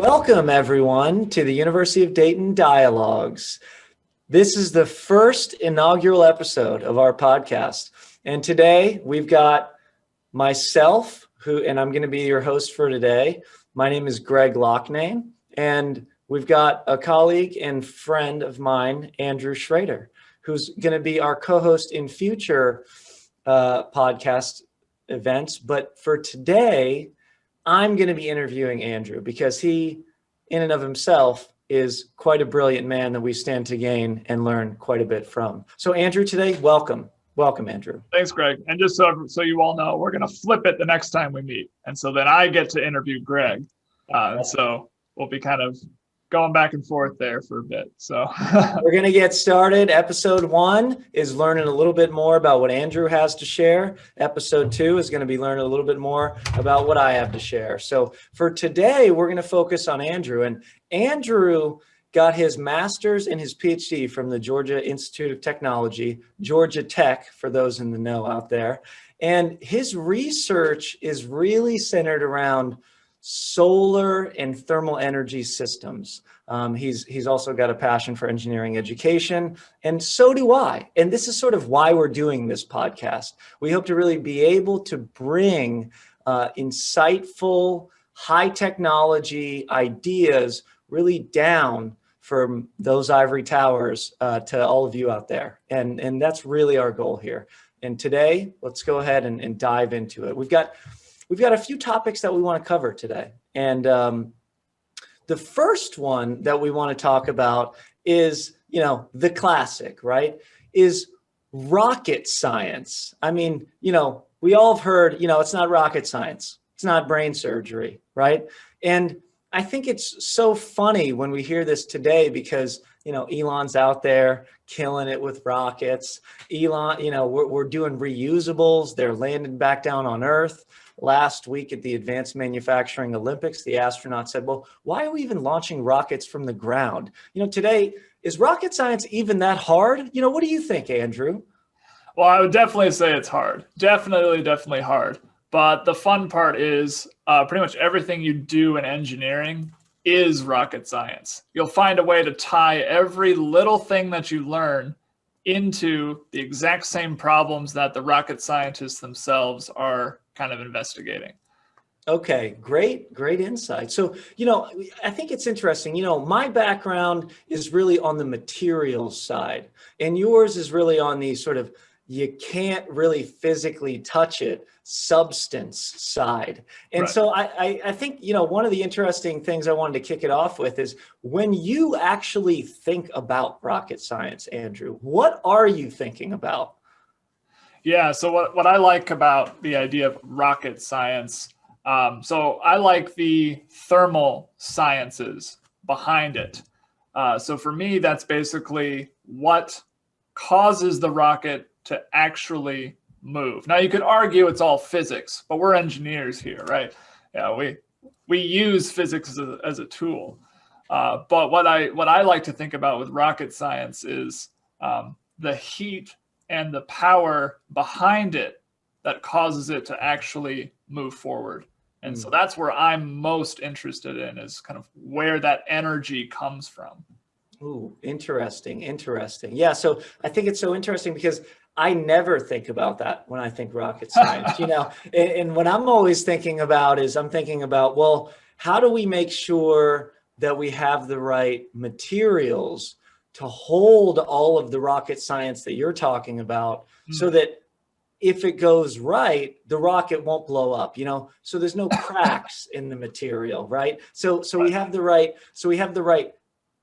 Welcome, everyone, to the University of Dayton Dialogues. This is the first inaugural episode of our podcast. And today we've got myself, and I'm going to be your host for today. My name is Greg Loughnane, and we've got a colleague and friend of mine, Andrew Schrader, who's going to be our co-host in future podcast events. But for today, I'm going to be interviewing Andrew because he, in and of himself, is quite a brilliant man that we stand to gain and learn quite a bit from. So Andrew, today, welcome. Welcome, Andrew. Thanks, Greg. And just so you all know, we're going to flip it the next time we meet. And so then I get to interview Greg. So we'll be kind of going back and forth there for a bit. So we're going to get started. Episode 1 is learning a little bit more about what Andrew has to share. Episode 2 is going to be learning a little bit more about what I have to share. So for today, we're going to focus on Andrew. And Andrew got his master's and his PhD from the Georgia Institute of Technology, Georgia Tech, for those in the know out there. And his research is really centered around solar and thermal energy systems. He's also got a passion for engineering education, and so do I. And this is sort of why we're doing this podcast. We hope to really be able to bring insightful, high technology ideas really down from those ivory towers to all of you out there. And that's really our goal here. And today, let's go ahead and dive into it. We've got a few topics that we want to cover today. And the first one that we want to talk about is, the classic, right? Is rocket science. I mean, we all have heard, it's not rocket science. It's not brain surgery, right? And I think it's so funny when we hear this today because, Elon's out there killing it with rockets. Elon, we're doing reusables. They're landing back down on Earth. Last week at the Advanced Manufacturing Olympics, the astronauts said, well, why are we even launching rockets from the ground? Today, is rocket science even that hard? What do you think, Andrew? Well, I would definitely say it's hard. Definitely hard. But the fun part is pretty much everything you do in engineering is rocket science. You'll find a way to tie every little thing that you learn into the exact same problems that the rocket scientists themselves are kind of investigating. Okay, great insight. So, I think it's interesting. My background is really on the materials side, and yours is really on the sort of you can't really physically touch it substance side. And right. So I think, one of the interesting things I wanted to kick it off with is when you actually think about rocket science, Andrew, what are you thinking about? Yeah, so what I like about the idea of rocket science, so I like the thermal sciences behind it. So for me, that's basically what causes the rocket to actually move. Now you could argue it's all physics, but we're engineers here, right? Yeah, we use physics as a tool. But what I like to think about with rocket science is the heat and the power behind it that causes it to actually move forward. And so that's where I'm most interested in, is kind of where that energy comes from. Ooh, interesting. Yeah, so I think it's so interesting because I never think about that when I think rocket science, and what I'm always thinking about is well, how do we make sure that we have the right materials to hold all of the rocket science that you're talking about so that if it goes right, the rocket won't blow up, so there's no cracks in the material, right? So we have the right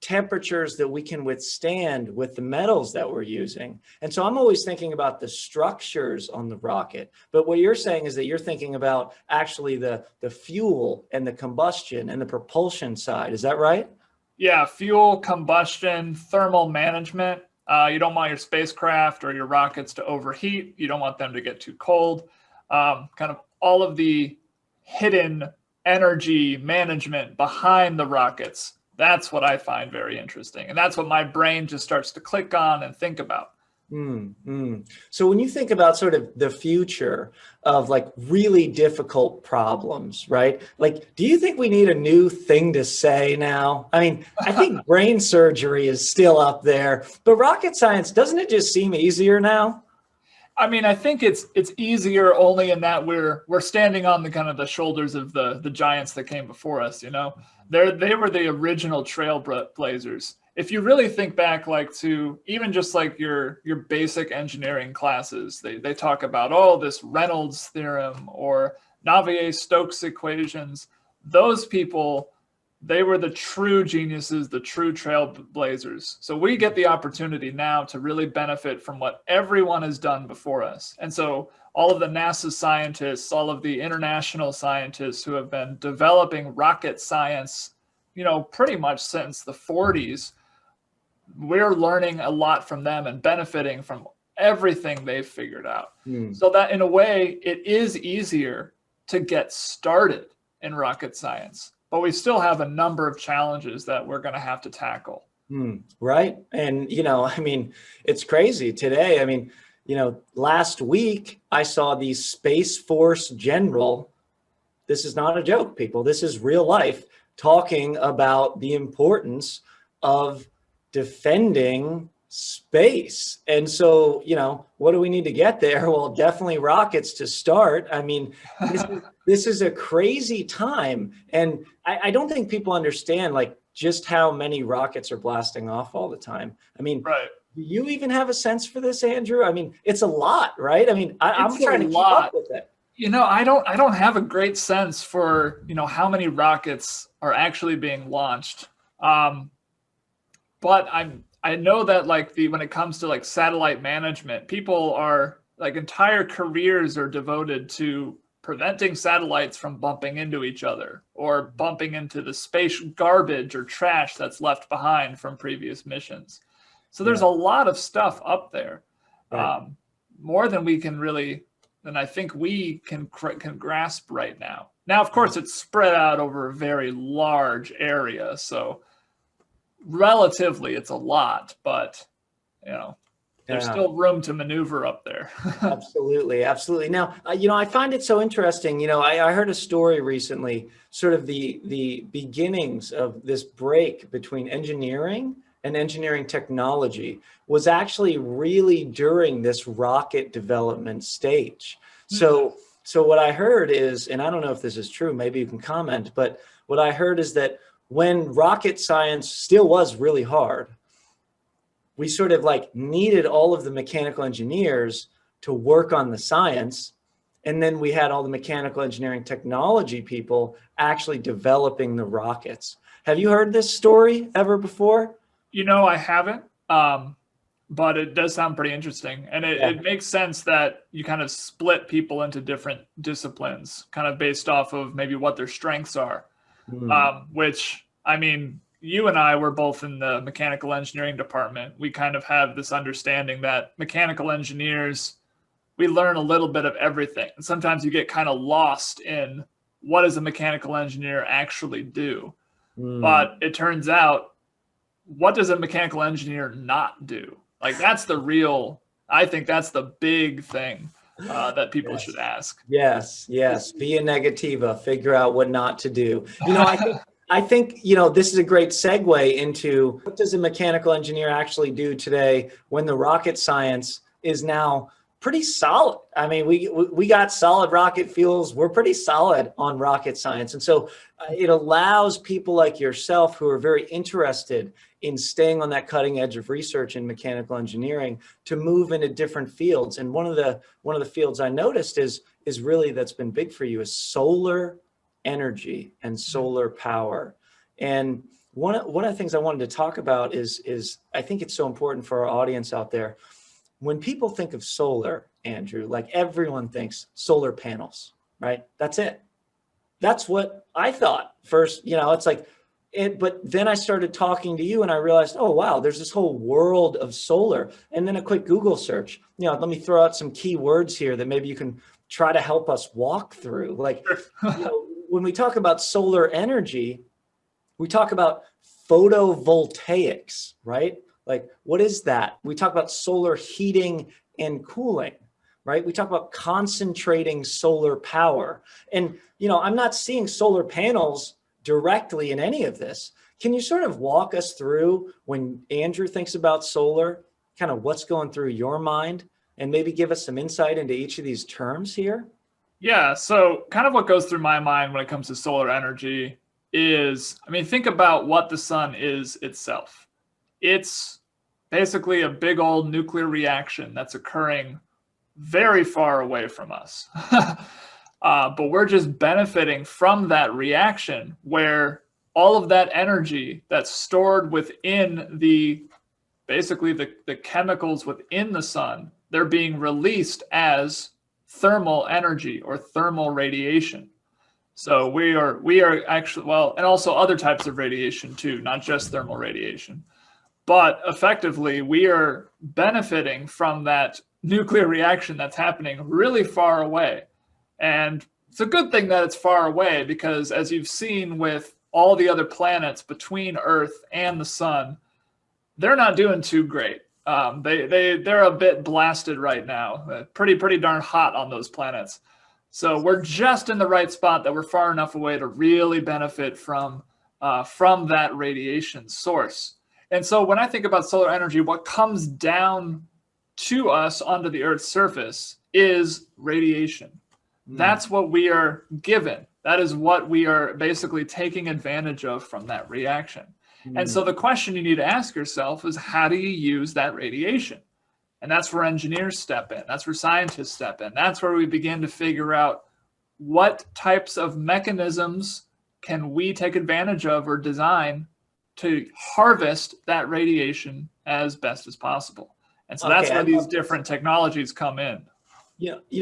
temperatures that we can withstand with the metals that we're using. And so I'm always thinking about the structures on the rocket. But what you're saying is that you're thinking about actually the fuel and the combustion and the propulsion side. Is that right? Yeah, fuel, combustion, thermal management. You don't want your spacecraft or your rockets to overheat. You don't want them to get too cold. Kind of all of the hidden energy management behind the rockets. That's what I find very interesting. And that's what my brain just starts to click on and think about. So when you think about sort of the future of like really difficult problems, right? Like, do you think we need a new thing to say now? I mean, I think brain surgery is still up there, but rocket science, doesn't it just seem easier now? I mean, I think it's easier only in that we're standing on the kind of the shoulders of the giants that came before us. You know, they were the original trailblazers. If you really think back, like to even just like your basic engineering classes, they talk about this Reynolds theorem or Navier-Stokes equations. Those people, they were the true geniuses, the true trailblazers. So we get the opportunity now to really benefit from what everyone has done before us. And so all of the NASA scientists, all of the international scientists who have been developing rocket science, pretty much since the 40s, we're learning a lot from them and benefiting from everything they've figured out. So that in a way, it is easier to get started in rocket science. But we still have a number of challenges that we're going to have to tackle. Right. And, I mean, it's crazy today. I mean, last week I saw the Space Force general. This is not a joke, people. This is real life, talking about the importance of defending space. And so, what do we need to get there? Well, definitely rockets to start. I mean, this is a crazy time. And I don't think people understand like just how many rockets are blasting off all the time. I mean, right. Do you even have a sense for this, Andrew? I mean, it's a lot, right? I mean, I'm trying to keep up with it. I don't have a great sense for, how many rockets are actually being launched. But I know that when it comes to like satellite management, people are like entire careers are devoted to preventing satellites from bumping into each other or bumping into the space garbage or trash that's left behind from previous missions. So there's a lot of stuff up there, right. More than I think we can grasp right now. Now, of course, it's spread out over a very large area, so relatively it's a lot, but there's still room to maneuver up there. Absolutely. Now, I find it so interesting. I heard a story recently, sort of the beginnings of this break between engineering and engineering technology was actually really during this rocket development stage. So what I heard is, and I don't know if this is true, maybe you can comment, but what I heard is that when rocket science still was really hard, we sort of like needed all of the mechanical engineers to work on the science. And then we had all the mechanical engineering technology people actually developing the rockets. Have you heard this story ever before? I haven't, but it does sound pretty interesting. And it makes sense that you kind of split people into different disciplines, kind of based off of maybe what their strengths are, which, I mean, you and I were both in the mechanical engineering department. We kind of have this understanding that mechanical engineers, we learn a little bit of everything. And sometimes you get kind of lost in what does a mechanical engineer actually do? But it turns out, what does a mechanical engineer not do? Like I think that's the big thing that people should ask. Yes. Via negativa, figure out what not to do. I think, this is a great segue into what does a mechanical engineer actually do today when the rocket science is now pretty solid. I mean, we got solid rocket fuels. We're pretty solid on rocket science. And so it allows people like yourself who are very interested in staying on that cutting edge of research in mechanical engineering to move into different fields. And one of the fields I noticed is really that's been big for you is solar energy and solar power. And one of the things I wanted to talk about is I think it's so important for our audience out there. When people think of solar, Andrew, like everyone thinks solar panels, right? That's it. That's what I thought first, it's like it, but then I started talking to you and I realized, oh, wow, there's this whole world of solar. And then a quick Google search, let me throw out some key words here that maybe you can try to help us walk through. Like, when we talk about solar energy, we talk about photovoltaics, right? Like, what is that? We talk about solar heating and cooling, right? We talk about concentrating solar power. And, I'm not seeing solar panels directly in any of this. Can you sort of walk us through when Andrew thinks about solar, kind of what's going through your mind, and maybe give us some insight into each of these terms here? Yeah, so kind of what goes through my mind when it comes to solar energy is, think about what the sun is itself. It's basically a big old nuclear reaction that's occurring very far away from us. But we're just benefiting from that reaction where all of that energy that's stored within basically the chemicals within the sun, they're being released as thermal energy or thermal radiation. So we are actually, and also other types of radiation too, not just thermal radiation. But effectively, we are benefiting from that nuclear reaction that's happening really far away. And it's a good thing that it's far away because, as you've seen with all the other planets between Earth and the sun, they're not doing too great. They're a bit blasted right now. Pretty darn hot on those planets. So we're just in the right spot that we're far enough away to really benefit from that radiation source. And so when I think about solar energy, what comes down to us onto the Earth's surface is radiation. That's what we are given. That is what we are basically taking advantage of from that reaction. And so the question you need to ask yourself is, how do you use that radiation? And that's where engineers step in. That's where scientists step in. That's where we begin to figure out what types of mechanisms can we take advantage of or design to harvest that radiation as best as possible. And so that's where these different technologies come in.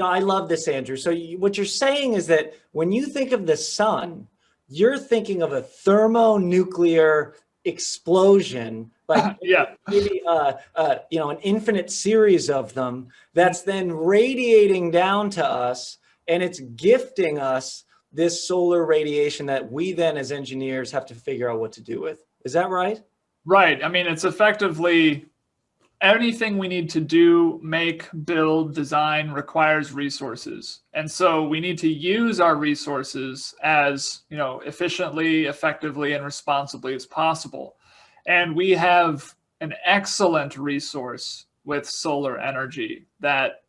I love this, Andrew. So what you're saying is that when you think of the sun, you're thinking of a thermonuclear explosion, like maybe an infinite series of them that's then radiating down to us, and it's gifting us this solar radiation that we then as engineers have to figure out what to do with. Is that right? Right. It's effectively anything we need to do, make, build, design requires resources. And so we need to use our resources as, efficiently, effectively, and responsibly as possible. And we have an excellent resource with solar energy that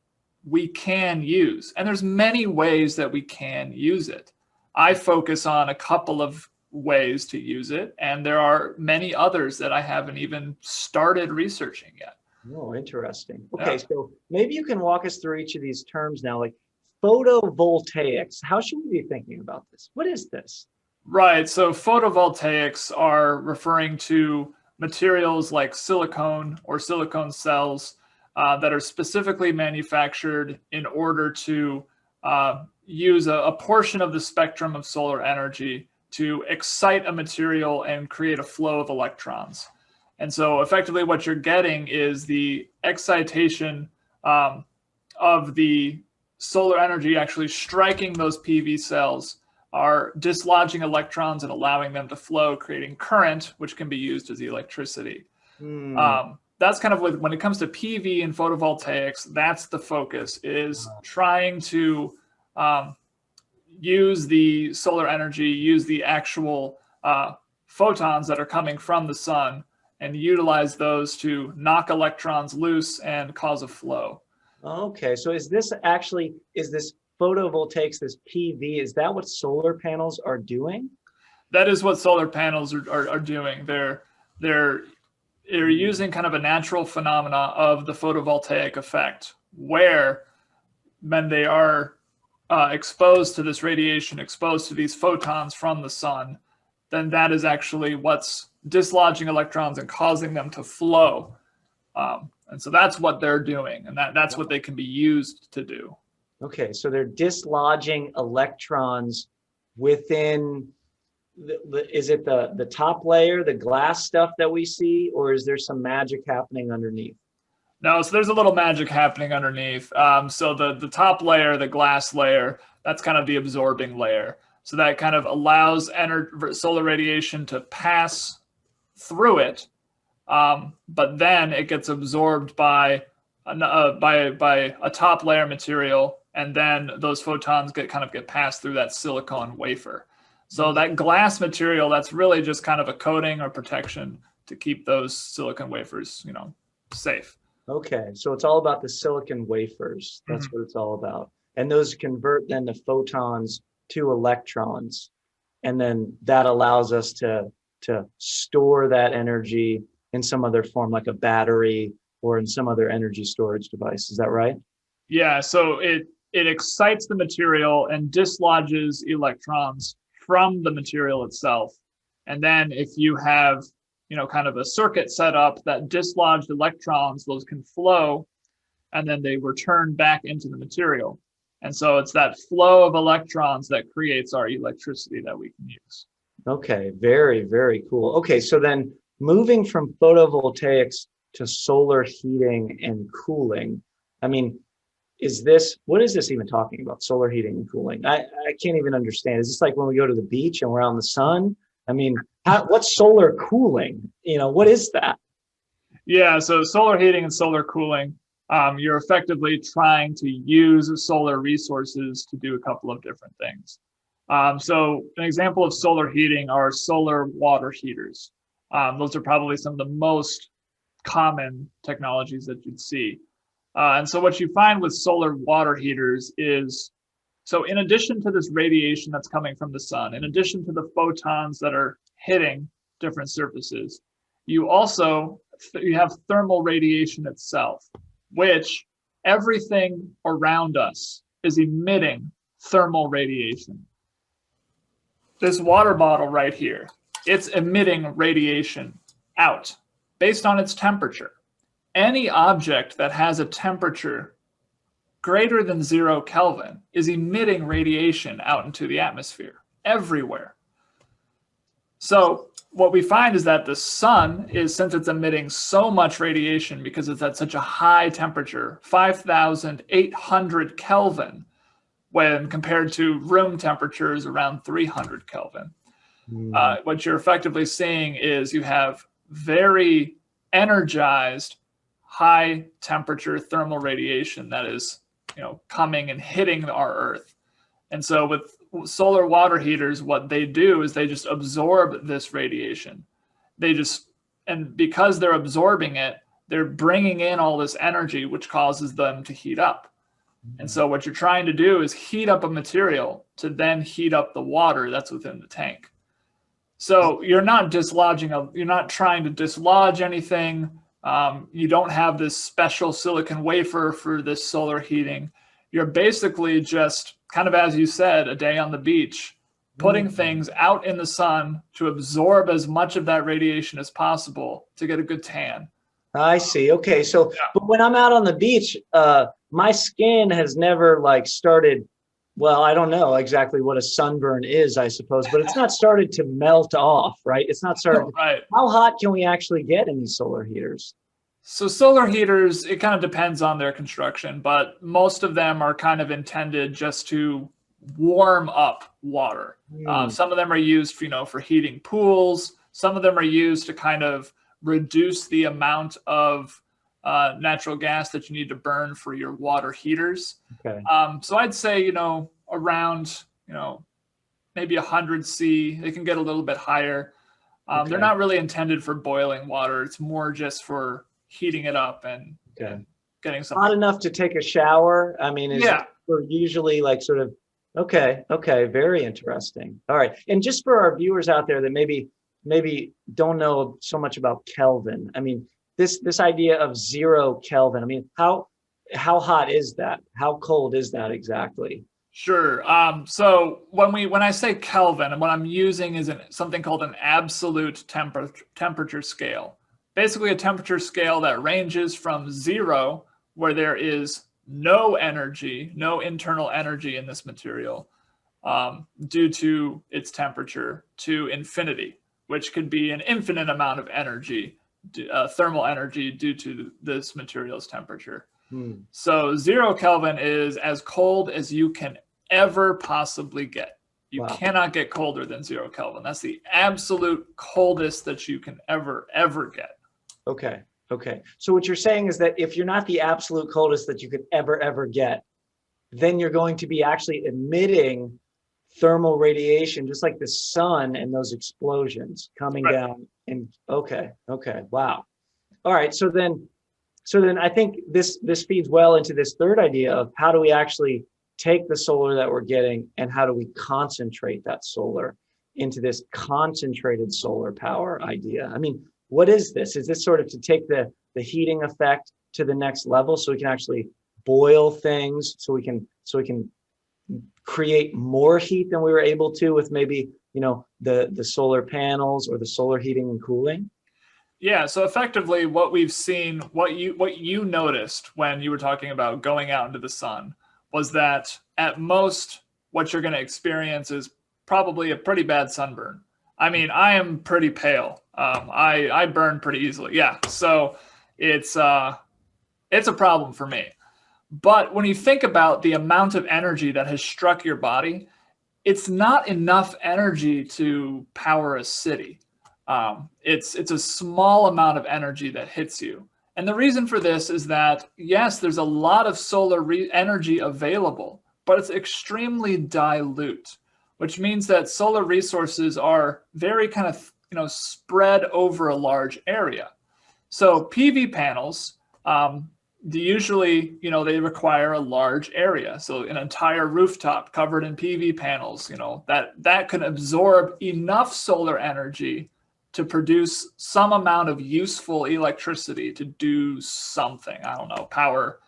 we can use. And there's many ways that we can use it. I focus on a couple of ways to use it, and there are many others that I haven't even started researching yet. Oh, interesting. Okay, so maybe you can walk us through each of these terms now, like photovoltaics. How should we be thinking about this? What is this? Right, so photovoltaics are referring to materials like silicone or silicone cells that are specifically manufactured in order to use a portion of the spectrum of solar energy to excite a material and create a flow of electrons. And so effectively what you're getting is the excitation of the solar energy actually striking those PV cells, are dislodging electrons and allowing them to flow, creating current, which can be used as the electricity. That's kind of when it comes to PV and photovoltaics, that's the focus, is trying to use the solar energy, use the actual photons that are coming from the sun, and utilize those to knock electrons loose and cause a flow. Okay, so is this photovoltaics, this PV, is that what solar panels are doing? That is what solar panels are doing. They're using kind of a natural phenomena of the photovoltaic effect, where when they are exposed to this radiation, exposed to these photons from the sun, then that is actually what's dislodging electrons and causing them to flow. And so that's what they're doing, and that's what they can be used to do. Okay, so they're dislodging electrons within, is it the top layer, the glass stuff that we see, or is there some magic happening underneath? No, so there's a little magic happening underneath. So the top layer, the glass layer, that's kind of the absorbing layer. So that kind of allows solar radiation to pass through it but then it gets absorbed by a top layer material, and then those photons get passed through that silicon wafer. So that glass material, that's really just kind of a coating or protection to keep those silicon wafers, safe. Okay, so it's all about the silicon wafers. That's what it's all about. And those convert then the photons to electrons. And then that allows us to store that energy in some other form, like a battery or in some other energy storage device. Is that right? Yeah, so it excites the material and dislodges electrons from the material itself. And then if you have, kind of a circuit set up, that dislodged electrons, those can flow, and then they return back into the material. And so it's that flow of electrons that creates our electricity that we can use. Okay, very, very cool. Okay, so then moving from photovoltaics to solar heating and cooling, I mean, what is this even talking about? Solar heating and cooling? I can't even understand. Is this like when we go to the beach and we're out in the sun? I mean, what's solar cooling? What is that? Yeah, so solar heating and solar cooling, you're effectively trying to use solar resources to do a couple of different things. So an example of solar heating are solar water heaters. Those are probably some of the most common technologies that you'd see. And so what you find with solar water heaters is, so in addition to this radiation that's coming from the sun, in addition to the photons that are hitting different surfaces, you have thermal radiation itself, which everything around us is emitting thermal radiation. This water bottle right here, it's emitting radiation out based on its temperature. Any object that has a temperature greater than 0 Kelvin is emitting radiation out into the atmosphere everywhere. So what we find is that the sun since it's emitting so much radiation because it's at such a high temperature, 5,800 Kelvin, when compared to room temperatures around 300 Kelvin. What you're effectively seeing is you have very energized high temperature thermal radiation that is coming and hitting our Earth. And so with solar water heaters, what they do is they just absorb this radiation. And because they're absorbing it, they're bringing in all this energy, which causes them to heat up. And so what you're trying to do is heat up a material to then heat up the water that's within the tank. So you're not trying to dislodge anything. You don't have this special silicon wafer for this solar heating. You're basically just, kind of as you said, a day on the beach, putting things out in the sun to absorb as much of that radiation as possible to get a good tan. I see. Okay. So, but when I'm out on the beach, my skin has never started. Well, I don't know exactly what a sunburn is, I suppose, but it's not started to melt off, right? It's not started. Right. How hot can we actually get in these solar heaters? So solar heaters, it kind of depends on their construction, but most of them are kind of intended just to warm up water. Some of them are used, for heating pools. Some of them are used to kind of reduce the amount of natural gas that you need to burn for your water heaters. Okay. So I'd say, around, maybe 100 C. They can get a little bit higher. Okay. They're not really intended for boiling water. It's more just for heating it up and getting something. Hot enough to take a shower. I mean, we're usually okay, very interesting. All right. And just for our viewers out there that maybe don't know so much about Kelvin, I mean, this idea of 0 Kelvin, I mean, how hot is that? How cold is that exactly? Sure. So when I say Kelvin, and what I'm using is something called an absolute temperature scale. Basically a temperature scale that ranges from 0, where there is no energy, no internal energy in this material due to its temperature, to infinity, which could be an infinite amount of energy, thermal energy due to this material's temperature. So 0 Kelvin is as cold as you can ever possibly get. You cannot get colder than 0 Kelvin. That's the absolute coldest that you can ever get. Okay. Okay. So what you're saying is that if you're not the absolute coldest that you could ever get, then you're going to be actually emitting thermal radiation, just like the sun and those explosions coming Right. down. And okay. Wow. All right. So then I think this feeds well into this third idea of how do we actually take the solar that we're getting and how do we concentrate that solar into this concentrated solar power idea? I mean, what is this? Is this sort of to take the heating effect to the next level so we can actually boil things, so we can create more heat than we were able to with maybe, the solar panels or the solar heating and cooling? Yeah, so effectively what we've seen, what you noticed when you were talking about going out into the sun was that at most what you're going to experience is probably a pretty bad sunburn. I mean, I am pretty pale. I burn pretty easily. Yeah, so it's a problem for me. But when you think about the amount of energy that has struck your body, it's not enough energy to power a city. It's a small amount of energy that hits you. And the reason for this is that, yes, there's a lot of solar energy available, but it's extremely dilute, which means that solar resources are very kind of, spread over a large area. So PV panels, they usually, they require a large area. So an entire rooftop covered in PV panels, that can absorb enough solar energy to produce some amount of useful electricity to do something. I don't know, power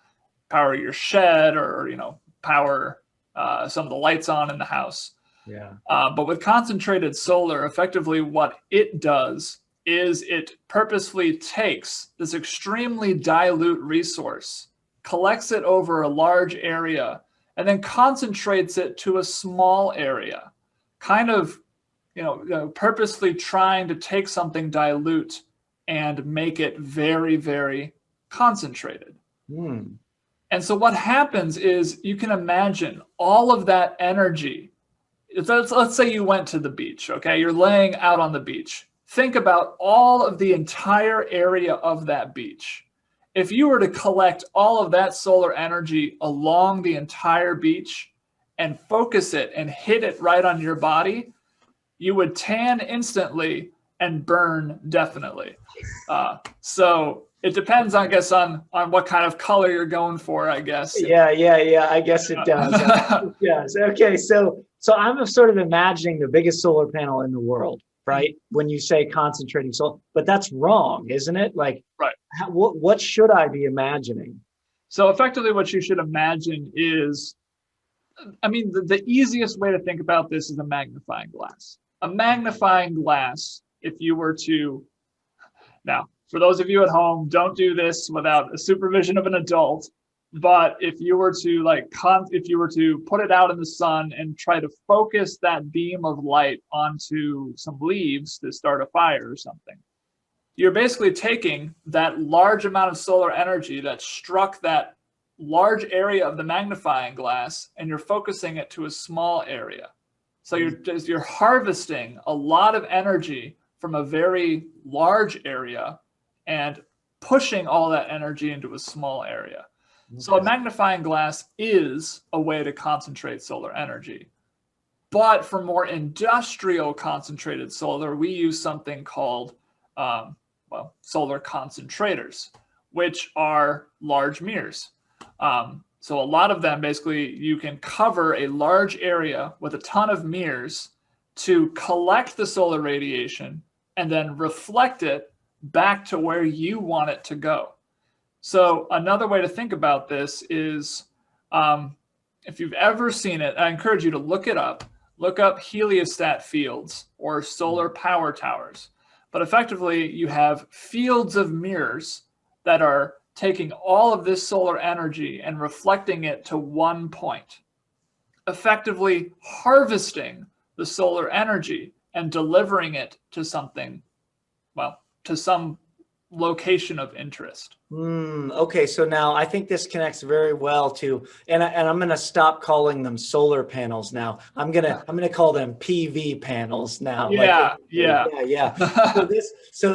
your shed, or power some of the lights on in the house. Yeah. But with concentrated solar, effectively what it does is it purposefully takes this extremely dilute resource, collects it over a large area, and then concentrates it to a small area, kind of purposely trying to take something dilute and make it very, very concentrated. And so what happens is, you can imagine all of that energy. Let's say you went to the beach, okay? You're laying out on the beach. Think about all of the entire area of that beach. If you were to collect all of that solar energy along the entire beach and focus it and hit it right on your body, you would tan instantly and burn definitely. So it depends, I guess, on what kind of color you're going for, I guess. Yeah. I guess it does. Yes. Okay. So I'm sort of imagining the biggest solar panel in the world, right? When you say concentrating solar, but that's wrong, isn't it? Like, right. What should I be imagining? So effectively what you should imagine is, the easiest way to think about this is a magnifying glass. A magnifying glass, if you were to, now, for those of you at home, don't do this without a supervision of an adult. But if you were to put it out in the sun and try to focus that beam of light onto some leaves to start a fire or something, you're basically taking that large amount of solar energy that struck that large area of the magnifying glass, and you're focusing it to a small area. So you're harvesting a lot of energy from a very large area and pushing all that energy into a small area. Okay. So a magnifying glass is a way to concentrate solar energy. But for more industrial concentrated solar, we use something called solar concentrators, which are large mirrors. So a lot of them, basically, you can cover a large area with a ton of mirrors to collect the solar radiation and then reflect it back to where you want it to go. So another way to think about this is, if you've ever seen it, I encourage you to look it up. Look up heliostat fields or solar power towers. But effectively, you have fields of mirrors that are taking all of this solar energy and reflecting it to one point, effectively harvesting the solar energy and delivering it to something, to some location of interest. Okay, so now I think this connects very well to, and I'm going to stop calling them solar panels now. I'm gonna call them PV panels now. Yeah. So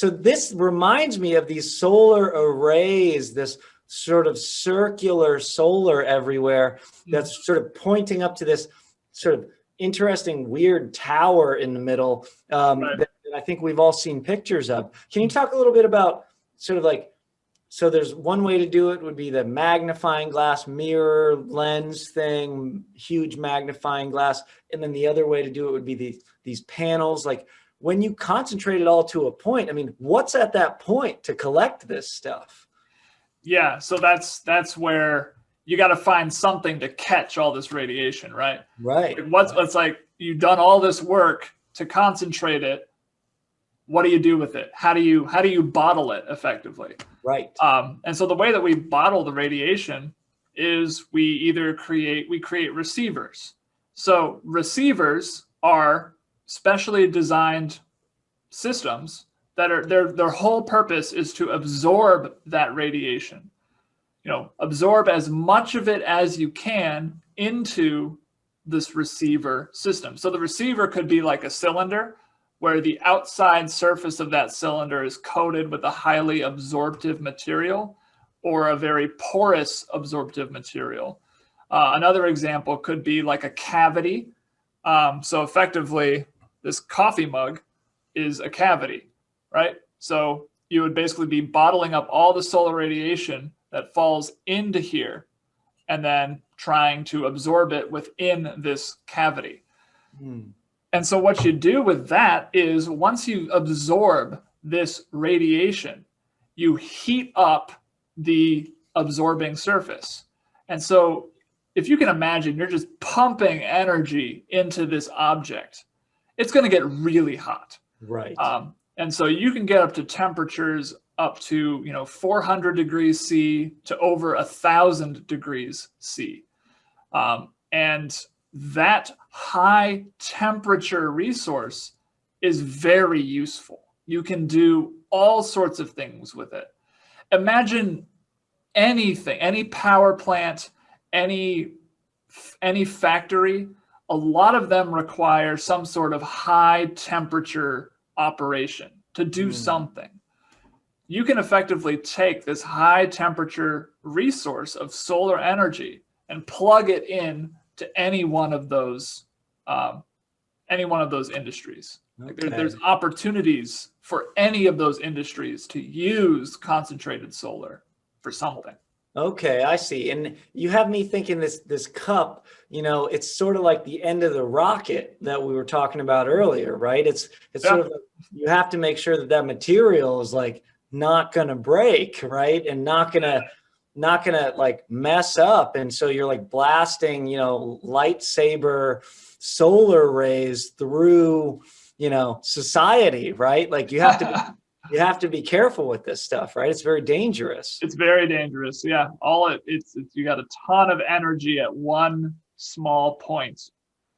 this reminds me of these solar arrays, this sort of circular solar everywhere that's sort of pointing up to this sort of interesting, weird tower in the middle that I think we've all seen pictures of. Can you talk a little bit about sort of like, so there's one way to do it would be the magnifying glass mirror lens thing, huge magnifying glass. And then the other way to do it would be these panels. Like when you concentrate it all to a point, I mean, what's at that point to collect this stuff? Yeah. So that's where you got to find something to catch all this radiation, right? Right. It's like you've done all this work to concentrate it. What do you do with it? How do you bottle it effectively? Right. And so the way that we bottle the radiation is we create receivers. So receivers are specially designed systems that are their whole purpose is to absorb that radiation. Absorb as much of it as you can into this receiver system. So the receiver could be like a cylinder where the outside surface of that cylinder is coated with a highly absorptive material or a very porous absorptive material. Another example could be like a cavity. So effectively, this coffee mug is a cavity, right? So you would basically be bottling up all the solar radiation that falls into here and then trying to absorb it within this cavity. And so what you do with that is once you absorb this radiation, you heat up the absorbing surface. And so if you can imagine, you're just pumping energy into this object, it's going to get really hot. Right. And so you can get up to temperatures up to 400 degrees C to over 1,000 degrees C. And that high temperature resource is very useful. You can do all sorts of things with it. Imagine anything, any power plant, any factory, a lot of them require some sort of high temperature operation to do something. You can effectively take this high temperature resource of solar energy and plug it in to any one of those industries. Okay. There's opportunities for any of those industries to use concentrated solar for something. Okay, I see. And you have me thinking this cup, it's sort of like the end of the rocket that we were talking about earlier, right? It's sort of like you have to make sure that material is like not going to break, right? And not going to like mess up. And so you're like blasting, lightsaber solar rays through, society, right? Like you have to be careful with this stuff, right? It's very dangerous. It's very dangerous. Yeah. It's you got a ton of energy at one small point.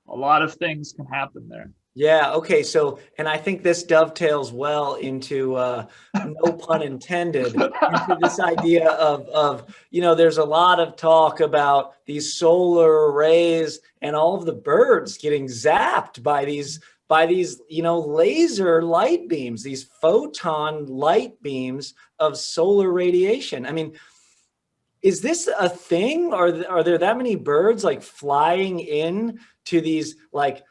A lot of things can happen there. Yeah. Okay. So, and I think this dovetails well into, no pun intended, into this idea of, there's a lot of talk about these solar arrays and all of the birds getting zapped by these, laser light beams, these photon light beams of solar radiation. I mean, is this a thing? Are there that many birds like flying in to these like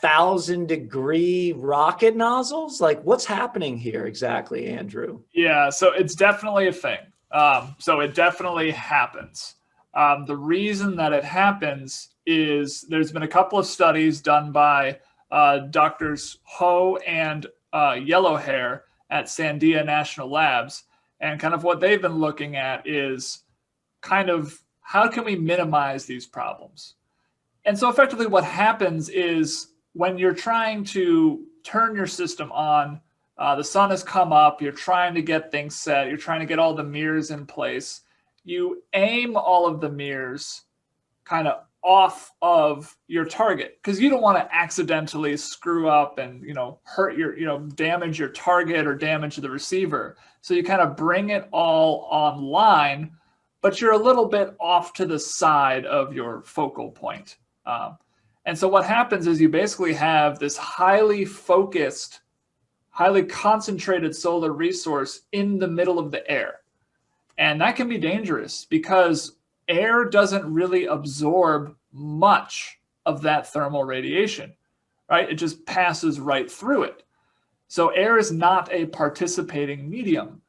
1,000-degree rocket nozzles? Like what's happening here exactly, Andrew? Yeah, so it's definitely a thing. So it definitely happens. The reason that it happens is there's been a couple of studies done by Doctors Ho and Yellowhair at Sandia National Labs. And kind of what they've been looking at is kind of how can we minimize these problems? And so effectively what happens is when you're trying to turn your system on, the sun has come up, you're trying to get things set, you're trying to get all the mirrors in place. You aim all of the mirrors kind of off of your target, because you don't want to accidentally screw up and, hurt damage your target or damage the receiver. So you kind of bring it all online, but you're a little bit off to the side of your focal point. And so what happens is you basically have this highly focused, highly concentrated solar resource in the middle of the air. And that can be dangerous because air doesn't really absorb much of that thermal radiation, right? It just passes right through it. So air is not a participating medium.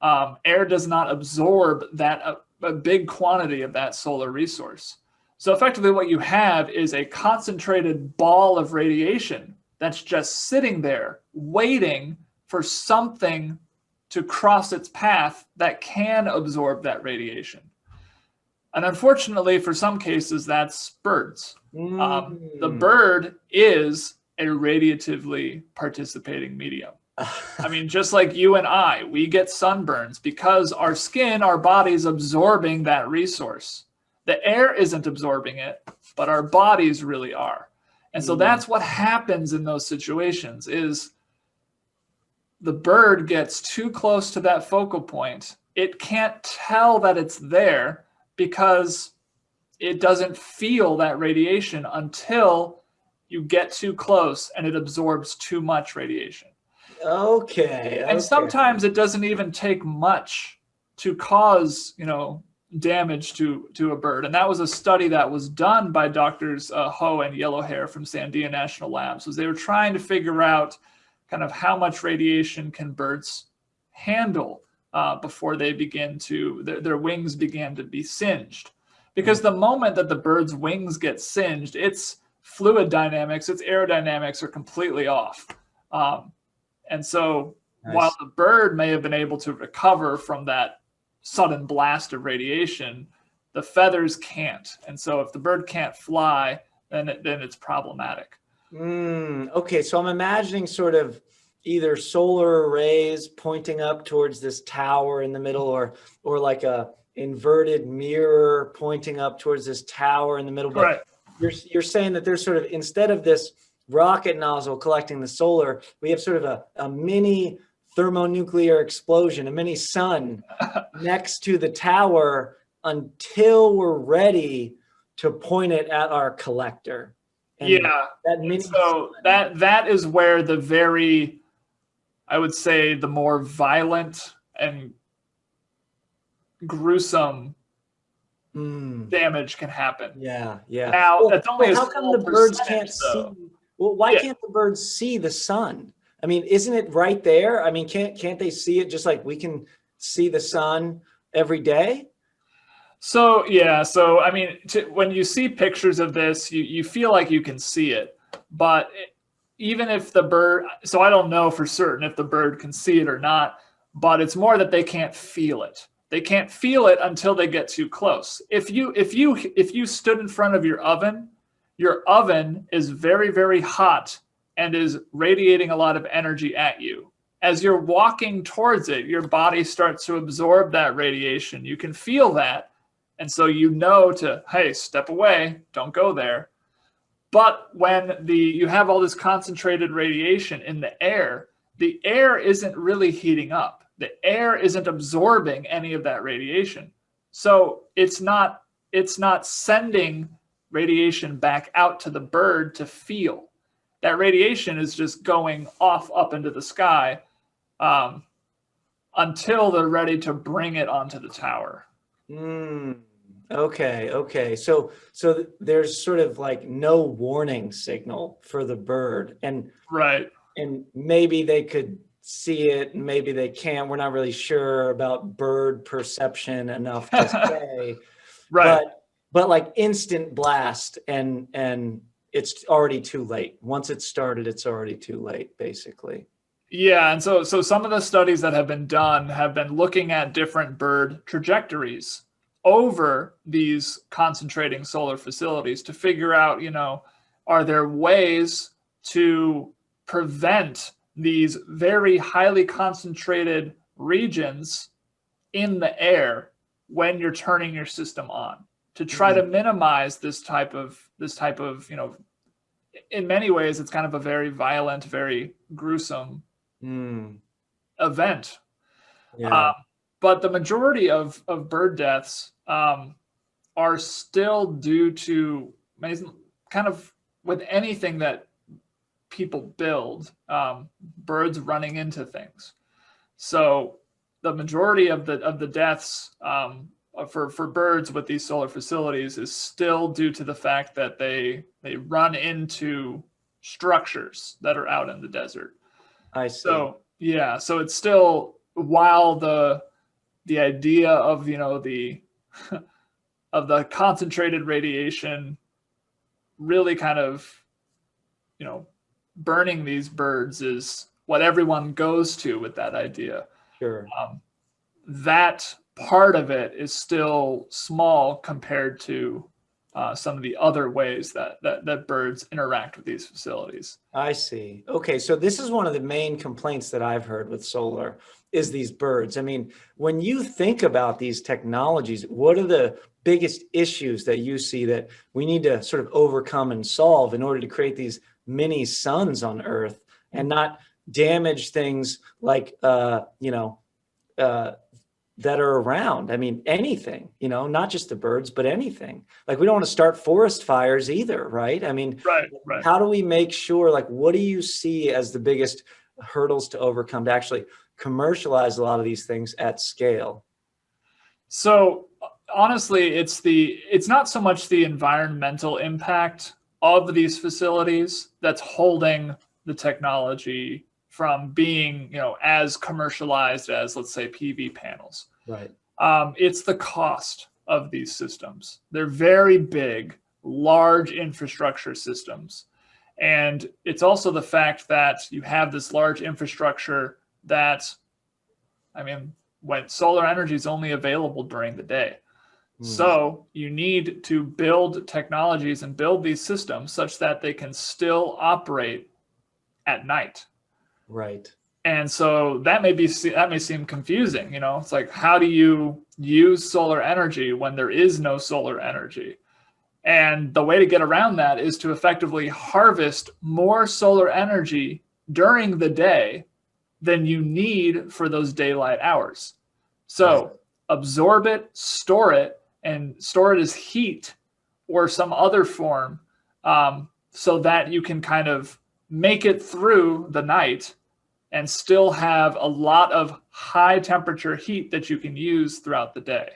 Air does not absorb a big quantity of that solar resource. So effectively what you have is a concentrated ball of radiation that's just sitting there waiting for something to cross its path that can absorb that radiation. And unfortunately, for some cases, that's birds. The bird is a radiatively participating medium. I mean, just like you and I, we get sunburns because our skin, our body's absorbing that resource. The air isn't absorbing it, but our bodies really are. And so that's what happens in those situations is the bird gets too close to that focal point. It can't tell that it's there because it doesn't feel that radiation until you get too close and it absorbs too much radiation. Okay. And sometimes it doesn't even take much to cause, damage to a bird. And that was a study that was done by doctors Ho and Yellowhair from Sandia National Labs. Was they were trying to figure out kind of how much radiation can birds handle before they begin to, their wings began to be singed. Because the moment that the bird's wings get singed, its fluid dynamics, its aerodynamics are completely off. And so while the bird may have been able to recover from that sudden blast of radiation, the feathers can't. And so if the bird can't fly, then it's problematic. Okay, so I'm imagining sort of either solar arrays pointing up towards this tower in the middle, or like a inverted mirror pointing up towards this tower in the middle. But right. You're saying that there's sort of, instead of this rocket nozzle collecting the solar, we have sort of a mini thermonuclear explosion, a mini sun next to the tower until we're ready to point it at our collector. And that is where the very, I would say, the more violent and gruesome damage can happen. Yeah. Now, that's only how come the birds can't see? Well, why can't the birds see the sun? I mean, isn't it right there? I mean, can't they see it just like we can see the sun every day? So I mean, when you see pictures of this, you feel like you can see it, but even if the bird, so I don't know for certain if the bird can see it or not, but it's more that they can't feel it. They can't feel it until they get too close. If you stood in front of your oven is very, very hot and is radiating a lot of energy at you. As you're walking towards it, your body starts to absorb that radiation. You can feel that. And so hey, step away, don't go there. But when you have all this concentrated radiation in the air isn't really heating up. The air isn't absorbing any of that radiation. So it's not sending radiation back out to the bird to feel. That radiation is just going off up into the sky until they're ready to bring it onto the tower. Okay. So there's sort of like no warning signal for the bird, and maybe they could see it, and maybe they can't. We're not really sure about bird perception enough to say. Right. But like instant blast, and it's already too late. Once it's started, it's already too late, basically. Yeah, and so some of the studies that have been done have been looking at different bird trajectories over these concentrating solar facilities to figure out, are there ways to prevent these very highly concentrated regions in the air when you're turning your system on? to try to minimize this type of, in many ways, it's kind of a very violent, very gruesome event. Yeah. But the majority of bird deaths are still due to kind of with anything that people build, birds running into things. So the majority of the deaths for birds with these solar facilities is still due to the fact that they run into structures that are out in the desert. I see. So yeah, so it's still, while the idea of the of the concentrated radiation really kind of burning these birds is what everyone goes to with that idea. Sure. That part of it is still small compared to some of the other ways that birds interact with these facilities. I see. Okay, so this is one of the main complaints that I've heard with solar is these birds. I mean, when you think about these technologies, what are the biggest issues that you see that we need to sort of overcome and solve in order to create these mini suns on Earth and not damage things like, that are around? I mean, anything, not just the birds, but anything. Like, we don't want to start forest fires either, right? I mean, right. How do we make sure, like, what do you see as the biggest hurdles to overcome to actually commercialize a lot of these things at scale? So honestly, it's not so much the environmental impact of these facilities that's holding the technology from being, as commercialized as, let's say, PV panels. Right. It's the cost of these systems. They're very big, large infrastructure systems. And it's also the fact that you have this large infrastructure that, when solar energy is only available during the day. So you need to build technologies and build these systems such that they can still operate at night. Right. And so that may seem confusing. It's like, how do you use solar energy when there is no solar energy? And the way to get around that is to effectively harvest more solar energy during the day than you need for those daylight hours. So absorb it, and store it as heat or some other form, so that you can kind of make it through the night and still have a lot of high temperature heat that you can use throughout the day.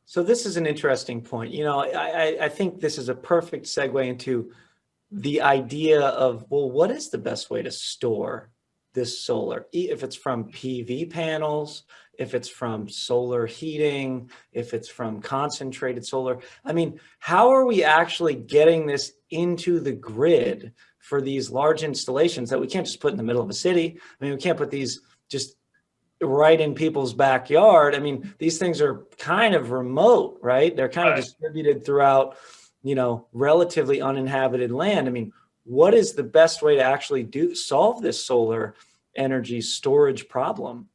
So this is an interesting point. I think this is a perfect segue into the idea of, well, what is the best way to store this solar? If it's from PV panels, if it's from solar heating, if it's from concentrated solar. I mean, how are we actually getting this into the grid for these large installations that we can't just put in the middle of a city? I mean, we can't put these just right in people's backyard. I mean, these things are kind of remote, right? They're kind of distributed throughout, relatively uninhabited land. I mean, what is the best way to actually solve this solar energy storage problem?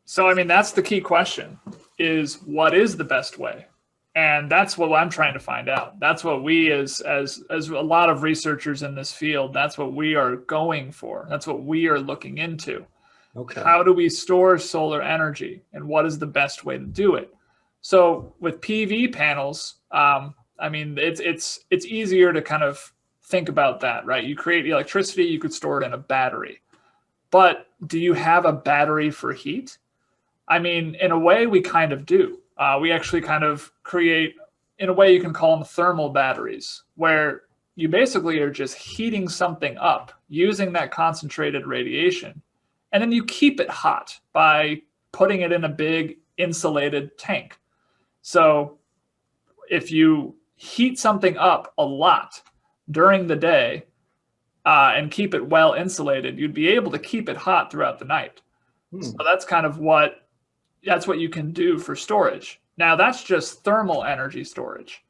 So, that's the key question, is what is the best way? And that's what I'm trying to find out. That's what we, as a lot of researchers in this field, that's what we are going for. That's what we are looking into. Okay. How do we store solar energy, and what is the best way to do it? So with PV panels, it's easier to kind of think about that, right? You create the electricity, you could store it in a battery. But do you have a battery for heat? In a way, we kind of do. We actually kind of create, in a way, you can call them thermal batteries, where you basically are just heating something up using that concentrated radiation. And then you keep it hot by putting it in a big insulated tank. So if you heat something up a lot during the day and keep it well insulated, you'd be able to keep it hot throughout the night. So that's kind of what you can do for storage. Now, that's just thermal energy storage,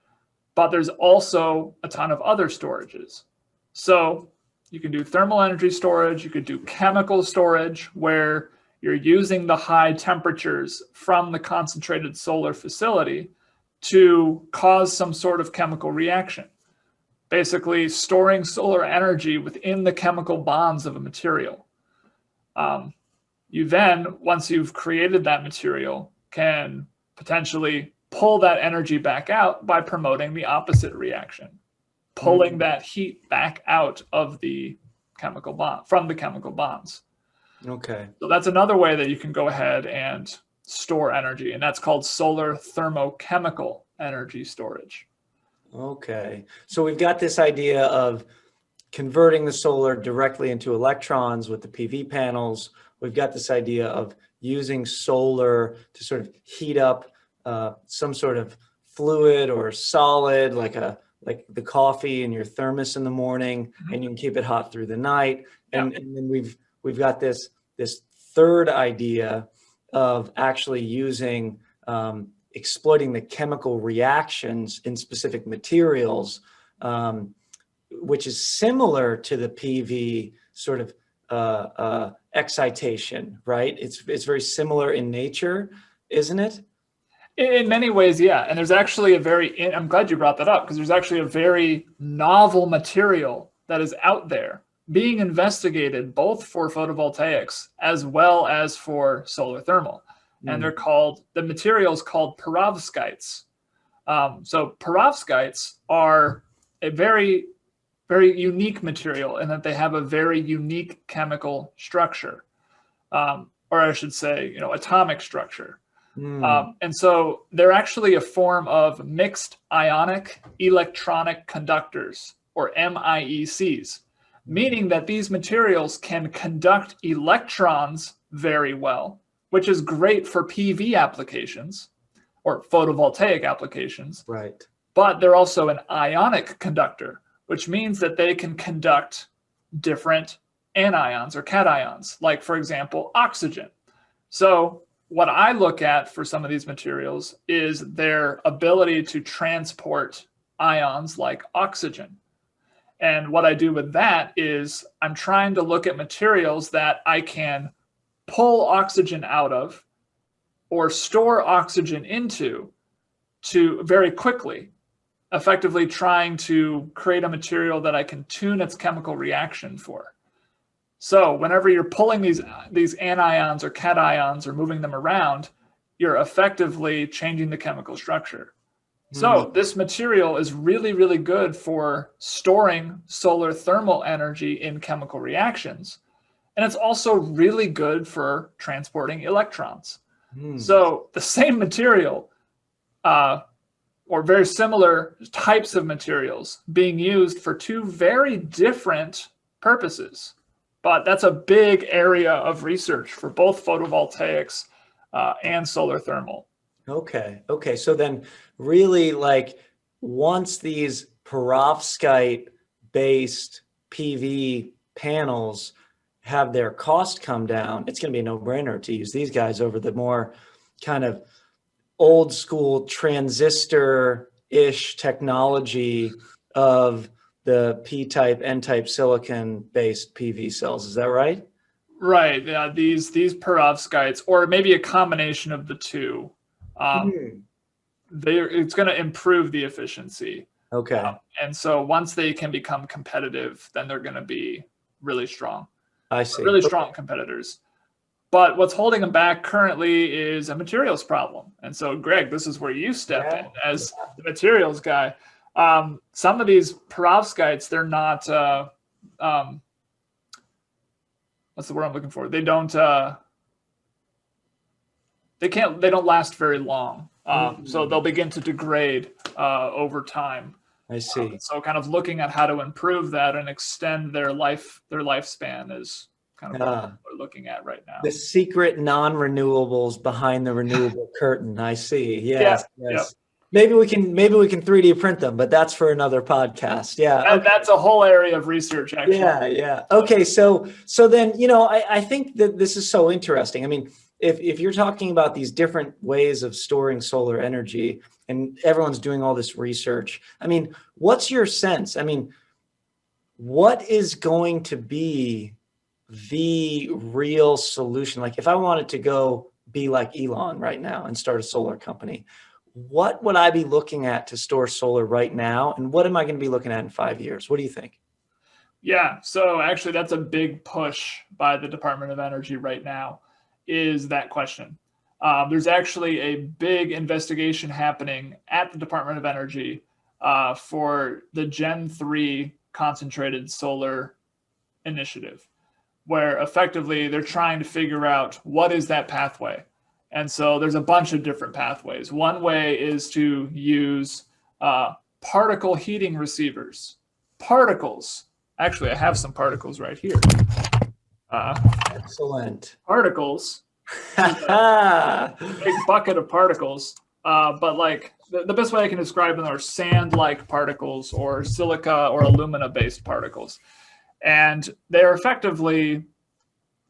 but there's also a ton of other storages. So you can do thermal energy storage, you could do chemical storage, where you're using the high temperatures from the concentrated solar facility to cause some sort of chemical reaction, basically storing solar energy within the chemical bonds of a material. You then, once you've created that material, can potentially pull that energy back out by promoting the opposite reaction, pulling that heat back out of the chemical bond, from the chemical bonds. Okay. So that's another way that you can go ahead and store energy, and that's called solar thermochemical energy storage. Okay. So we've got this idea of converting the solar directly into electrons with the PV panels. We've got this idea of using solar to sort of heat up some sort of fluid or solid, like the coffee in your thermos in the morning, and you can keep it hot through the night. And then we've got this third idea of actually using exploiting the chemical reactions in specific materials, which is similar to the PV sort of excitation, right? It's very similar in nature, isn't it? In many ways, yeah. And there's actually I'm glad you brought that up, because there's actually a very novel material that is out there being investigated both for photovoltaics as well as for solar thermal. And the material is called Perovskites. So Perovskites are a very, very unique material in that they have a very unique chemical structure, or I should say, atomic structure. And so they're actually a form of mixed ionic electronic conductors, or MIECs, meaning that these materials can conduct electrons very well, which is great for PV applications or photovoltaic applications. Right. But they're also an ionic conductor, which means that they can conduct different anions or cations, like, for example, oxygen. So what I look at for some of these materials is their ability to transport ions like oxygen. And what I do with that is I'm trying to look at materials that I can pull oxygen out of or store oxygen into to very quickly, effectively trying to create a material that I can tune its chemical reaction for. So whenever you're pulling these anions or cations or moving them around, you're effectively changing the chemical structure. So this material is really, really good for storing solar thermal energy in chemical reactions. And it's also really good for transporting electrons. So the same material, or very similar types of materials, being used for two very different purposes. But that's a big area of research for both photovoltaics and solar thermal. Okay. So then really, like, once these perovskite based PV panels have their cost come down, it's going to be a no-brainer to use these guys over the more kind of old school transistor-ish technology of the P-type, N-type silicon-based PV cells. Is that right? Right. Yeah. These perovskites, or maybe a combination of the two, it's going to improve the efficiency. Okay. And so once they can become competitive, then they're going to be really strong. I see. Really strong competitors. But what's holding them back currently is a materials problem. And so, Greg, this is where you step in as the materials guy. Some of these perovskites, they're not, what's the word I'm looking for? They don't last very long. So they'll begin to degrade over time. I see. So kind of looking at how to improve that and extend their lifespan is kind of what we're looking at right now. The secret non-renewables behind the renewable curtain. I see. Yes. Yep. Maybe we can 3D print them, but that's for another podcast. Yeah. That's a whole area of research, actually. Yeah. Okay. So then, I think that this is so interesting. I mean, if you're talking about these different ways of storing solar energy and everyone's doing all this research, I mean, what's your sense? I mean, what is going to be the real solution? Like, if I wanted to go be like Elon right now and start a solar company, what would I be looking at to store solar right now? And what am I going to be looking at in 5 years? What do you think? Yeah, so actually that's a big push by the Department of Energy right now, is that question. There's actually a big investigation happening at the Department of Energy for the Gen 3 concentrated solar initiative, where effectively they're trying to figure out what is that pathway. And so there's a bunch of different pathways. One way is to use particle heating receivers. Particles. Actually, I have some particles right here. Excellent. Particles. Big bucket of particles. But like the best way I can describe them are sand-like particles or silica or alumina-based particles. And they're effectively,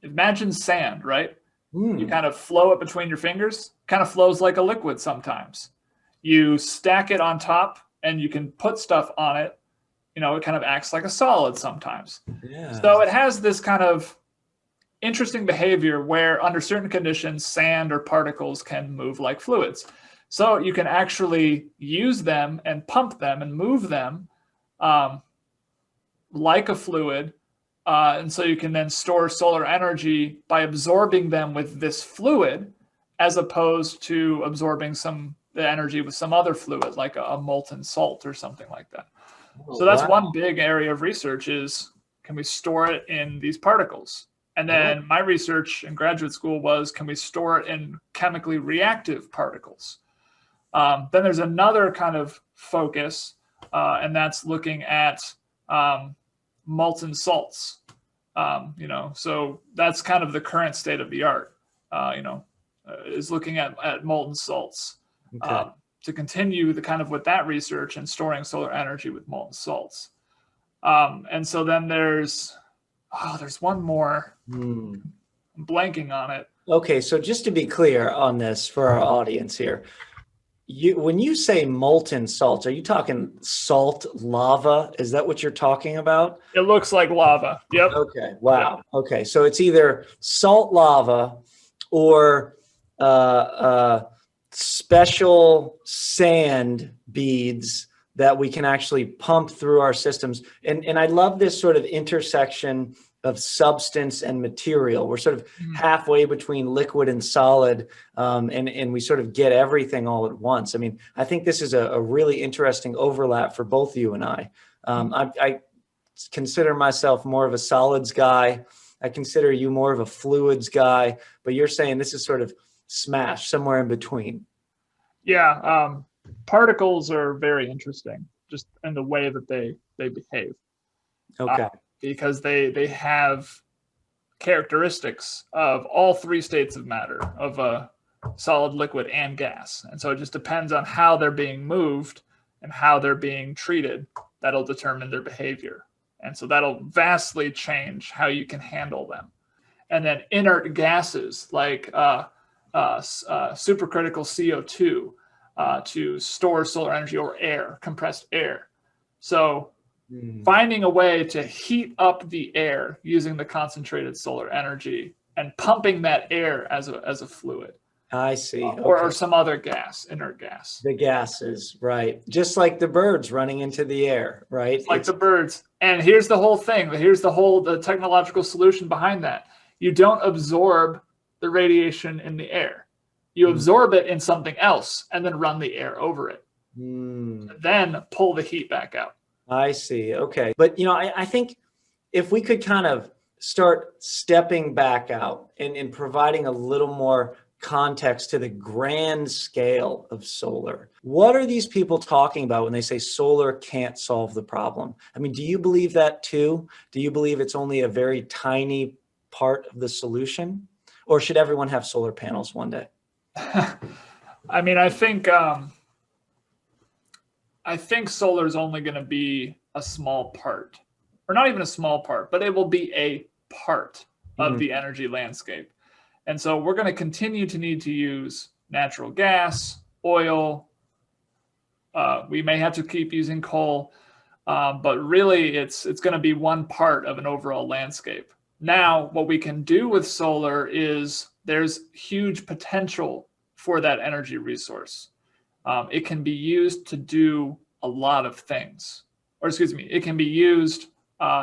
imagine sand, right? You kind of flow it between your fingers, kind of flows like a liquid sometimes. You stack it on top and you can put stuff on it. You know, it kind of acts like a solid sometimes. Yeah. So it has this kind of interesting behavior where under certain conditions, sand or particles can move like fluids. So you can actually use them and pump them and move them like a fluid. And so you can then store solar energy by absorbing them with this fluid, as opposed to absorbing the energy with some other fluid, like a molten salt or something like that. So that's one big area of research is, can we store it in these particles? And then my research in graduate school was, can we store it in chemically reactive particles? Then there's another kind of focus, and that's looking at molten salts. So that's kind of the current state of the art, is looking at molten salts. Okay. To continue the kind of with that research and storing solar energy with molten salts. And so then there's one more. I'm blanking on it. Okay, so just to be clear on this for our audience here, when you say molten salts, are you talking salt lava? Is that what you're talking about? It looks like lava. Yep. Okay. Wow. Yep. Okay, so it's either salt lava or special sand beads that we can actually pump through our systems. And I love this sort of intersection of substance and material. We're sort of halfway between liquid and solid, and we sort of get everything all at once. I mean, I think this is a really interesting overlap for both you and I. I consider myself more of a solids guy. I consider you more of a fluids guy, but you're saying this is sort of smash somewhere in between. Yeah, particles are very interesting, just in the way that they behave. Okay. Because they have characteristics of all three states of matter, of a solid, liquid, and gas. And so it just depends on how they're being moved and how they're being treated. That'll determine their behavior. And so that'll vastly change how you can handle them. And then inert gases like supercritical CO2 to store solar energy, or air, compressed air. So finding a way to heat up the air using the concentrated solar energy and pumping that air as a fluid. I see. Okay. Or some other gas, inert gas. The gases, right. Just like the birds running into the air, right? Like the birds. And here's the whole thing. Here's the technological solution behind that. You don't absorb the radiation in the air. You absorb it in something else and then run the air over it. Then pull the heat back out. I see. Okay. But, I think if we could kind of start stepping back out and providing a little more context to the grand scale of solar. What are these people talking about when they say solar can't solve the problem? I mean, do you believe that too? Do you believe it's only a very tiny part of the solution? Or should everyone have solar panels one day? I mean, I think solar is only going to be a small part, or not even a small part, but it will be a part of the energy landscape. And so we're going to continue to need to use natural gas, oil. We may have to keep using coal, but really it's going to be one part of an overall landscape. Now, what we can do with solar is there's huge potential for that energy resource. it can be used to do a lot of things. Or excuse me, it can be used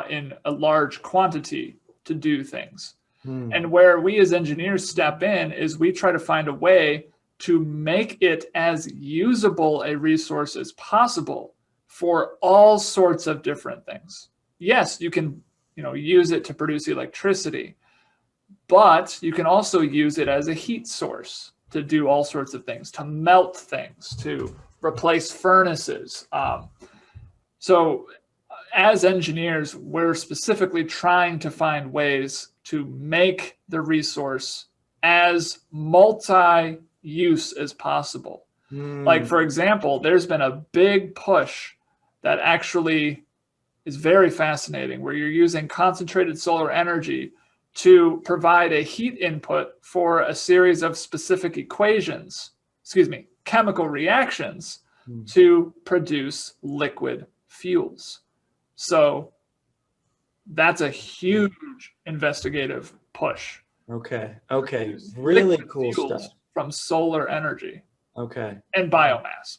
in a large quantity to do things. And where we as engineers step in is we try to find a way to make it as usable a resource as possible for all sorts of different things. Yes, you can, use it to produce electricity, but you can also use it as a heat source to do all sorts of things, to melt things, to replace furnaces. So as engineers, we're specifically trying to find ways to make the resource as multi-use as possible. Like, for example, there's been a big push that actually is very fascinating, where you're using concentrated solar energy to provide a heat input for a series of specific chemical reactions to produce liquid fuels. So that's a huge investigative push. Okay. Really cool stuff. From solar energy. Okay. And biomass,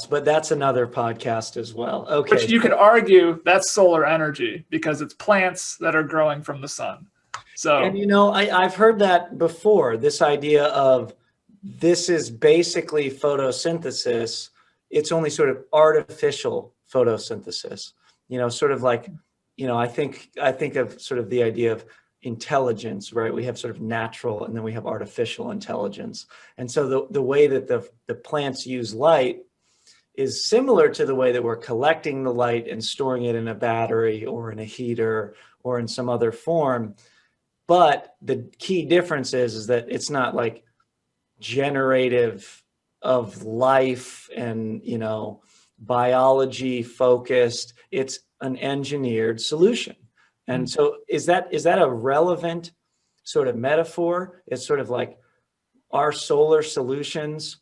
but that's another podcast as well. Okay. Which you could argue that's solar energy because it's plants that are growing from the sun. So, and I've heard that before, this idea of this is basically photosynthesis. It's only sort of artificial photosynthesis, sort of like, I think of sort of the idea of intelligence, right? We have sort of natural and then we have artificial intelligence. And so the way that the plants use light is similar to the way that we're collecting the light and storing it in a battery or in a heater or in some other form. But the key difference is that it's not like generative of life and, biology focused. It's an engineered solution. And so is that a relevant sort of metaphor? It's sort of like our solar solutions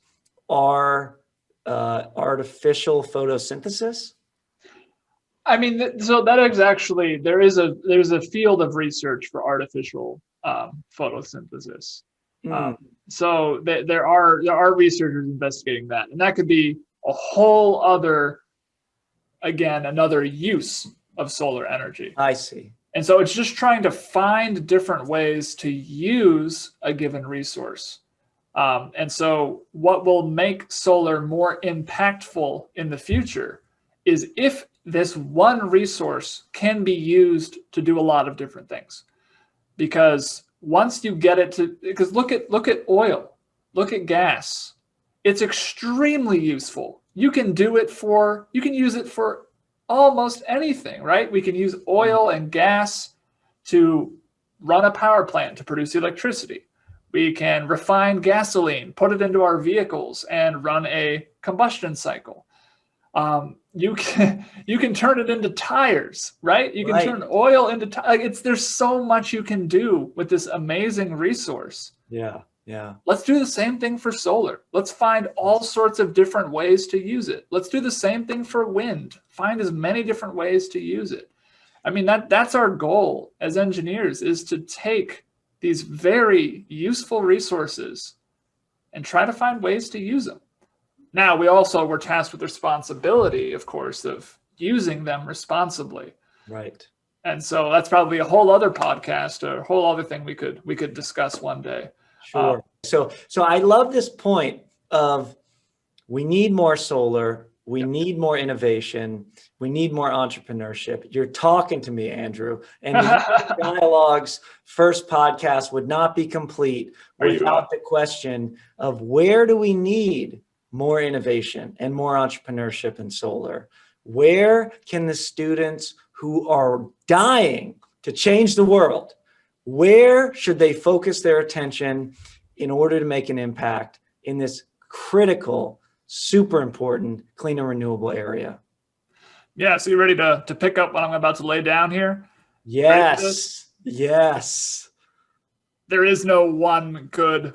are artificial photosynthesis? I mean, so that is actually, there's a field of research for artificial photosynthesis. So there are researchers investigating that, and that could be a whole other, again, another use of solar energy. I see. And so it's just trying to find different ways to use a given resource. And so what will make solar more impactful in the future is if this one resource can be used to do a lot of different things. Because once you get it to, because look at oil, look at gas. It's extremely useful. You can use it for almost anything, right? We can use oil and gas to run a power plant to produce electricity. We can refine gasoline, put it into our vehicles, and run a combustion cycle. You can turn it into tires, right? You can turn oil into tires. There's so much you can do with this amazing resource. Yeah. Let's do the same thing for solar. Let's find all sorts of different ways to use it. Let's do the same thing for wind. Find as many different ways to use it. I mean, that's our goal as engineers, is to take these very useful resources and try to find ways to use them. Now, we're tasked with responsibility, of course, of using them responsibly. Right. And so that's probably a whole other podcast or a whole other thing we could discuss one day. Sure. So I love this point of we need more solar, we need more innovation, we need more entrepreneurship. You're talking to me, Andrew, and the Dialogues first podcast would not be complete without the question of where do we need more innovation and more entrepreneurship in solar? Where can the students who are dying to change the world, where should they focus their attention in order to make an impact in this critical, super important, clean and renewable area? Yeah, so you ready to pick up what I'm about to lay down here? Yes. There is no one good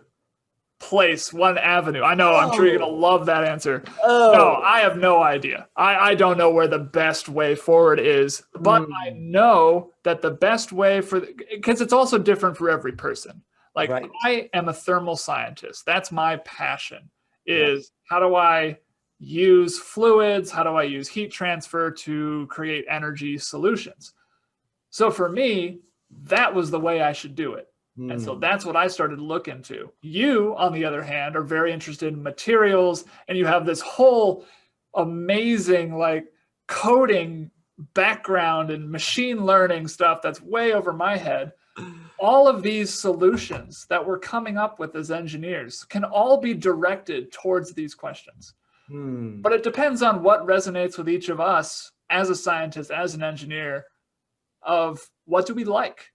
place, one avenue. I know, I'm sure you're going to love that answer. No, I have no idea. I don't know where the best way forward is, but I know that the best way because it's also different for every person. Like, I am a thermal scientist. That's my passion, is how do I use fluids? How do I use heat transfer to create energy solutions? So for me, that was the way I should do it. And so that's what I started to look into. You, on the other hand, are very interested in materials, and you have this whole amazing like coding background and machine learning stuff that's way over my head. All of these solutions that we're coming up with as engineers can all be directed towards these questions. But it depends on what resonates with each of us as a scientist, as an engineer, of what do we like.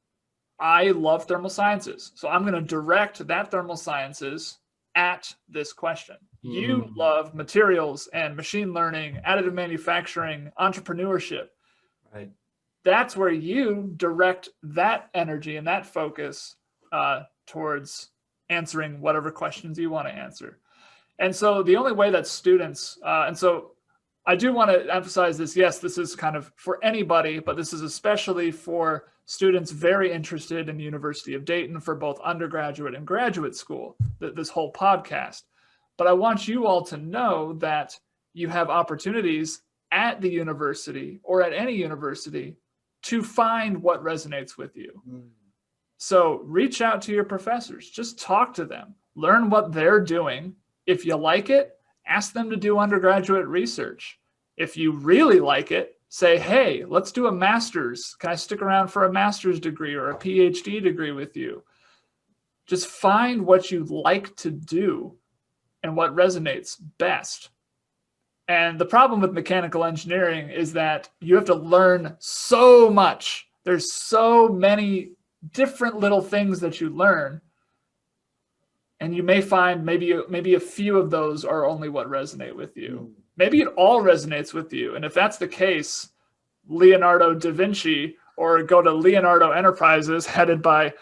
I love thermal sciences, so I'm going to direct that thermal sciences at this question. You love materials and machine learning, additive manufacturing, entrepreneurship. Right. That's where you direct that energy and that focus towards answering whatever questions you want to answer. And so the only way that students, and so I do want to emphasize this, yes, this is kind of for anybody, but this is especially for students very interested in the University of Dayton for both undergraduate and graduate school, this whole podcast. But I want you all to know that you have opportunities at the university or at any university to find what resonates with you. So reach out to your professors, just talk to them, learn what they're doing. If you like it, ask them to do undergraduate research. If you really like it, say, hey, let's do a master's. Can I stick around for a master's degree or a PhD degree with you? Just find what you like to do and what resonates best. And the problem with mechanical engineering is that you have to learn so much. There's so many different little things that you learn. And you may find maybe a few of those are only what resonate with you. Maybe it all resonates with you. And if that's the case, Leonardo da Vinci, or go to Leonardo Enterprises, headed by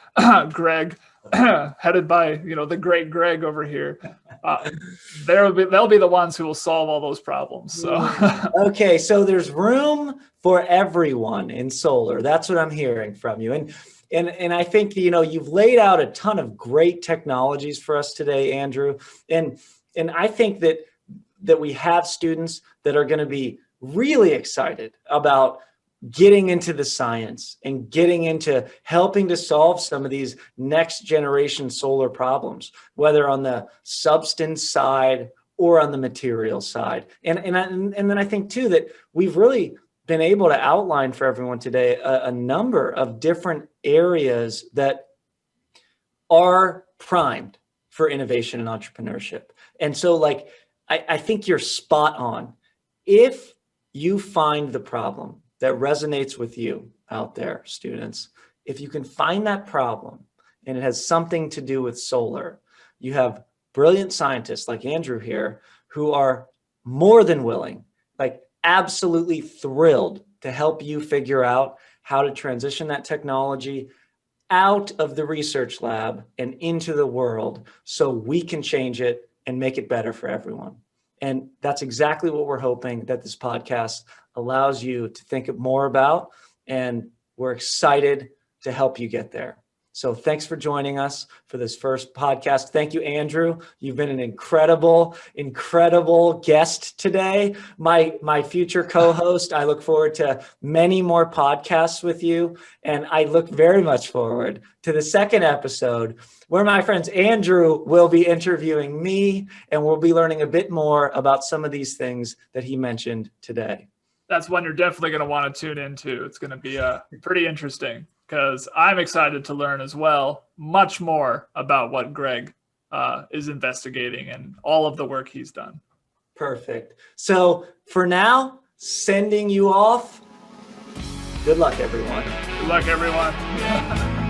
Greg, headed by, the great Greg over here. They'll be the ones who will solve all those problems. So okay, so there's room for everyone in solar. That's what I'm hearing from you. And I think, you've laid out a ton of great technologies for us today, Andrew. And I think that we have students that are going to be really excited about getting into the science and getting into helping to solve some of these next generation solar problems, whether on the substance side or on the material side. And then I think too that we've really been able to outline for everyone today a number of different areas that are primed for innovation and entrepreneurship. And so I think you're spot on. If you find the problem that resonates with you out there, students, if you can find that problem and it has something to do with solar, you have brilliant scientists like Andrew here who are more than willing, absolutely thrilled to help you figure out how to transition that technology out of the research lab and into the world so we can change it and make it better for everyone. And that's exactly what we're hoping that this podcast allows you to think more about. And we're excited to help you get there. So thanks for joining us for this first podcast. Thank you, Andrew. You've been an incredible guest today. My future co-host, I look forward to many more podcasts with you. And I look very much forward to the second episode where my friends Andrew will be interviewing me and we'll be learning a bit more about some of these things that he mentioned today. That's one you're definitely going to want to tune into. It's going to be pretty interesting, because I'm excited to learn as well, much more about what Greg is investigating and all of the work he's done. Perfect. So for now, sending you off. Good luck, everyone. Good luck, everyone.